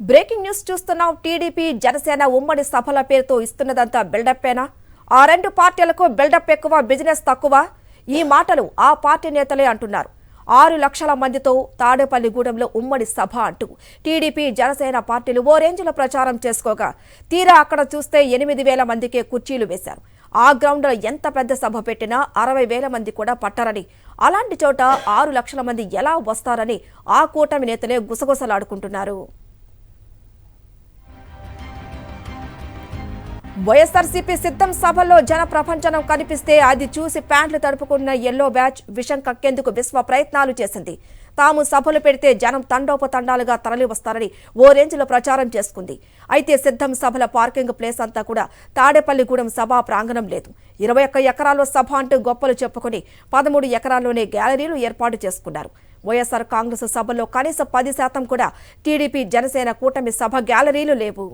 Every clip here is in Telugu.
బ్రేకింగ్ న్యూస్ చూస్తున్నాం. టీడీపీ జనసేన ఉమ్మడి సభల పేరుతో ఇస్తున్నదంతా బిల్డప్పేనా? ఆ రెండు పార్టీలకు బిల్డప్ ఎక్కువ, బిజినెస్ తక్కువ. ఈ మాటలు ఆ పార్టీ నేతలే అంటున్నారు. 6 లక్షల మందితో తాడేపల్లిగూడెంలో ఉమ్మడి సభ అంటూ టీడీపీ జనసేన పార్టీలు ఓ రేంజ్లో ప్రచారం చేసుకోగా తీరా అక్కడ చూస్తే 8,000 మందికే కుర్చీలు వేశారు. ఆ గ్రౌండ్లో ఎంత పెద్ద సభ పెట్టినా 60,000 మంది కూడా పట్టరని, అలాంటి చోట 6 లక్షల మంది ఎలా వస్తారని ఆ కూటమి నేతలే గుసగుసలాడుకుంటున్నారు. వైఎస్ఆర్సీపీ సిద్ధం సభలో జన ప్రపంచనం కనిపిస్తే అది చూసి ప్యాంట్లు తడుపుకున్న ఎల్లో బ్యాచ్ విషం కక్కేందుకు విశ్వ ప్రయత్నాలు చేసింది. తాము సభలు పెడితే జనం తండోపతండాలుగా తరలి వస్తారని ఓ రేంజ్లో ప్రచారం చేసుకుంది. అయితే సిద్ధం సభల పార్కింగ్ ప్లేస్ అంతా కూడా తాడేపల్లిగూడెం సభా ప్రాంగణం లేదు. 21 ఎకరాల్లో సభ అంటూ గొప్పలు చెప్పుకుని 13 ఎకరాల్లోనే గ్యాలరీలు ఏర్పాటు చేసుకున్నారు. వైఎస్ఆర్ కాంగ్రెస్ సభలో కనీసం 10% కూడా టీడీపీ జనసేన కూటమి సభ గ్యాలరీలు లేవు.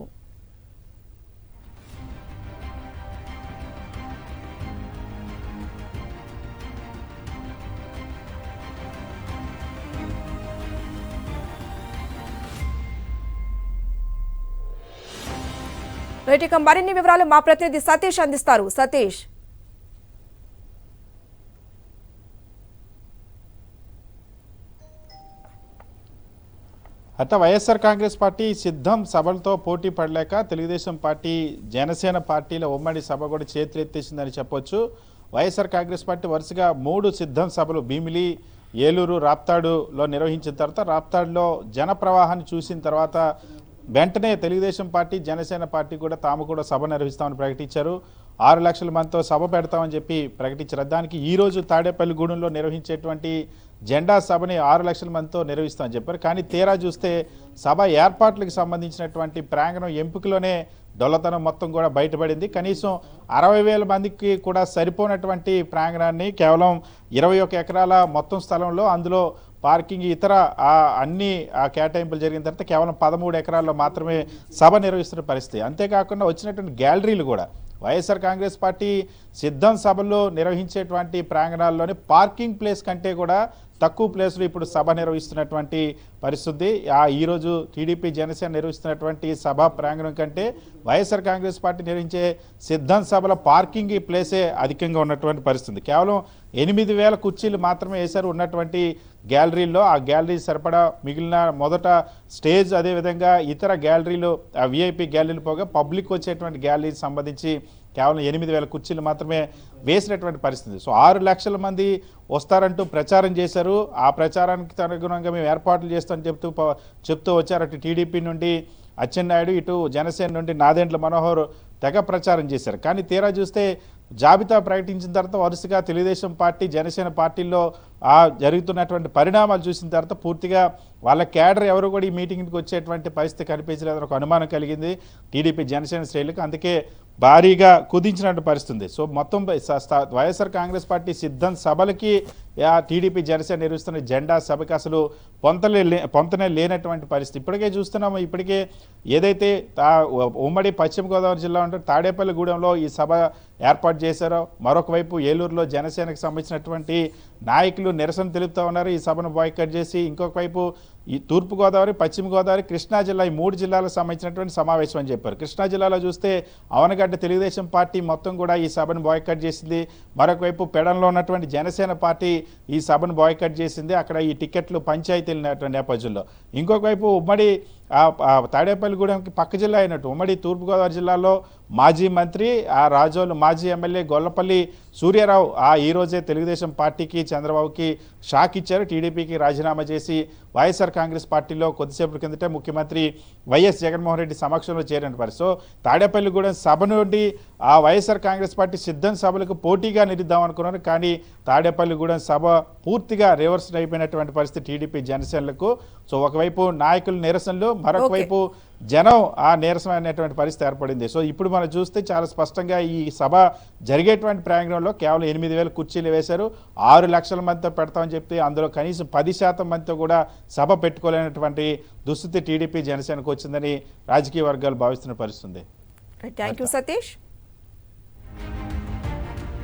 ఇక మరిన్ని వివరాలు మా ప్రతినిధి సతీష్ అందిస్తారు. సతీష్, అయితే వైఎస్ఆర్ కాంగ్రెస్ పార్టీ సిద్ధం సభలతో పోటీ పడలేక తెలుగుదేశం పార్టీ జనసేన పార్టీల ఉమ్మడి సభ కూడా చేతులెత్తేసిందని చెప్పొచ్చు. వైఎస్ఆర్ కాంగ్రెస్ పార్టీ వరుసగా 3 సిద్ధం సభలు భీమిలి, ఏలూరు, రాప్తాడులో నిర్వహించిన తర్వాత రాప్తాడులో జన ప్రవాహాన్ని చూసిన తర్వాత వెంటనే తెలుగుదేశం పార్టీ జనసేన పార్టీ కూడా తాము కూడా సభ నిర్వహిస్తామని ప్రకటించారు. 6 లక్షల మందితో సభ పెడతామని చెప్పి ప్రకటించారు. దానికి ఈరోజు తాడేపల్లిగూడెంలో నిర్వహించేటువంటి జెండా సభని 6 లక్షల మందితో నిర్వహిస్తామని చెప్పారు. కానీ తీరా చూస్తే సభ ఏర్పాట్లకు సంబంధించినటువంటి ప్రాంగణం ఎంపికలోనే డొల్లతనం మొత్తం కూడా బయటపడింది. కనీసం 60,000 మందికి కూడా సరిపోనటువంటి ప్రాంగణాన్ని కేవలం 21 ఎకరాల మొత్తం స్థలంలో, అందులో పార్కింగ్ ఇతర అన్ని కేటాయింపులు జరిగిన తర్వాత కేవలం 13 ఎకరాల్లో మాత్రమే సభ నిర్వహిస్తున్న పరిస్థితి. అంతేకాకుండా వచ్చినటువంటి గ్యాలరీలు కూడా వైఎస్ఆర్ కాంగ్రెస్ పార్టీ సిద్ధం సభల్లో నిర్వహించేటువంటి ప్రాంగణాల్లోని పార్కింగ్ ప్లేస్ కంటే కూడా తక్కువ ప్లేస్లో ఇప్పుడు సభ నిర్వహిస్తున్నటువంటి పరిస్థితి. ఈరోజు టీడీపీ జనసేన నిర్వహిస్తున్నటువంటి సభా ప్రాంగణం కంటే వైఎస్ఆర్ కాంగ్రెస్ పార్టీ నిర్వహించే సిద్ధం సభల పార్కింగ్ ప్లేసే అధికంగా ఉన్నటువంటి పరిస్థితి. కేవలం 8,000 కుర్చీలు మాత్రమే వేశారు ఉన్నటువంటి గ్యాలరీల్లో. ఆ గ్యాలరీ సరిపడా మిగిలిన మొదట స్టేజ్, అదేవిధంగా ఇతర గ్యాలరీలు, విఐపి గ్యాలరీలు పోగా పబ్లిక్ వచ్చేటువంటి గ్యాలరీకి సంబంధించి కేవలం 8,000 కుర్చీలు మాత్రమే వేసినటువంటి పరిస్థితి. సో 6 లక్షల మంది వస్తారంటూ ప్రచారం చేశారు. ఆ ప్రచారానికి అనుగుణంగా మేము ఏర్పాట్లు చేస్తామని చెప్తూ వచ్చారు. అటు టీడీపీ నుండి అచ్చెన్నాయుడు, ఇటు జనసేన నుండి నాదెండ్ల మనోహర్ తెగ ప్రచారం చేశారు. కానీ తీరా చూస్తే జాబితా ప్రకటించిన తర్వాత వరుసగా తెలుగుదేశం పార్టీ జనసేన పార్టీల్లో జరుగుతున్నటువంటి పరిణామాలు చూసిన తర్వాత పూర్తిగా వాళ్ళ క్యాడర్ ఎవరు కూడా ఈ మీటింగ్కి వచ్చేటువంటి పరిస్థితి కనిపించలేదని ఒక అనుమానం కలిగింది టీడీపీ జనసేన శ్రేణులకు. అందుకే భారీగా కుదించినట్టు పరిస్థితుంది. సో మొత్తం వైఎస్ఆర్ కాంగ్రెస్ పార్టీ సిద్ధం సభలకి టీడీపీ జనసేన నిర్వహిస్తున్న జెండా సభకి అసలు పొంతనే లేనటువంటి పరిస్థితి ఇప్పటికే చూస్తున్నాము. ఇప్పటికే ఏదైతే ఉమ్మడి పశ్చిమ గోదావరి జిల్లా ఉంటే తాడేపల్లిగూడెంలో ఈ సభ ఏర్పాటు చేశారో, మరొక వైపు ఏలూరులో జనసేనకు సంబంధించినటువంటి నాయకులు నిరసన తెలుపుతూ ఉన్నారు ఈ సభను బాయ్కాట్ చేసి. ఇంకొక వైపు ఈ తూర్పుగోదావరి, పశ్చిమ గోదావరి, కృష్ణా జిల్లా, ఈ 3 జిల్లాలకు సంబంధించినటువంటి సమావేశం అని చెప్పారు. కృష్ణా జిల్లాలో చూస్తే అవనగడ్డ తెలుగుదేశం పార్టీ మొత్తం కూడా ఈ సభను బాయ్కాట్ చేసింది. మరొక వైపు పెడంలో ఉన్నటువంటి జనసేన పార్టీ ఈ సభను బాయ్కాట్ చేసింది. అక్కడ ఈ టికెట్లు పంచాయతీలు నేపథ్యంలో. ఇంకొక వైపు ఉమ్మడి తాడేపల్లిగూడెంకి పక్క జిల్లా అయినట్టు ఉమ్మడి తూర్పుగోదావరి జిల్లాలో మాజీ మంత్రి, రాజోలు మాజీ ఎమ్మెల్యే గొల్లపల్లి సూర్యారావు ఈరోజే తెలుగుదేశం పార్టీకి, చంద్రబాబుకి షాక్ ఇచ్చారు. టీడీపీకి రాజీనామా చేసి వైఎస్ఆర్ కాంగ్రెస్ పార్టీలో కొద్దిసేపటి కిందటే ముఖ్యమంత్రి వైఎస్ జగన్మోహన్ రెడ్డి సమక్షంలో చేరిన పరిస్థితి. సో తాడేపల్లిగూడెం సభ నుండి వైఎస్ఆర్ కాంగ్రెస్ పార్టీ సిద్ధం సభలకు పోటీగా నిలుద్దాం అనుకున్నారు. కానీ తాడేపల్లిగూడెం సభ పూర్తిగా రివర్స్ అయిపోయినటువంటి పరిస్థితి టీడీపీ జనసేనలకు. సో ఒకవైపు నాయకుల నిరసనలు, మరొక వైపు జనం నీరసమైనటువంటి పరిస్థితి ఏర్పడింది. సో ఇప్పుడు మనం చూస్తే చాలా స్పష్టంగా ఈ సభ జరిగేటువంటి ప్రాంగణంలో కేవలం 8,000 కుర్చీలు వేశారు. 6 లక్షల మందితో పెడతామని చెప్పి అందులో కనీసం 10% మందితో కూడా సభ పెట్టుకోలేనటువంటి దుస్థితి టీడీపీ జనసేనకు వచ్చిందని రాజకీయ వర్గాలు భావిస్తున్న పరిస్థితి. Thank you Satish.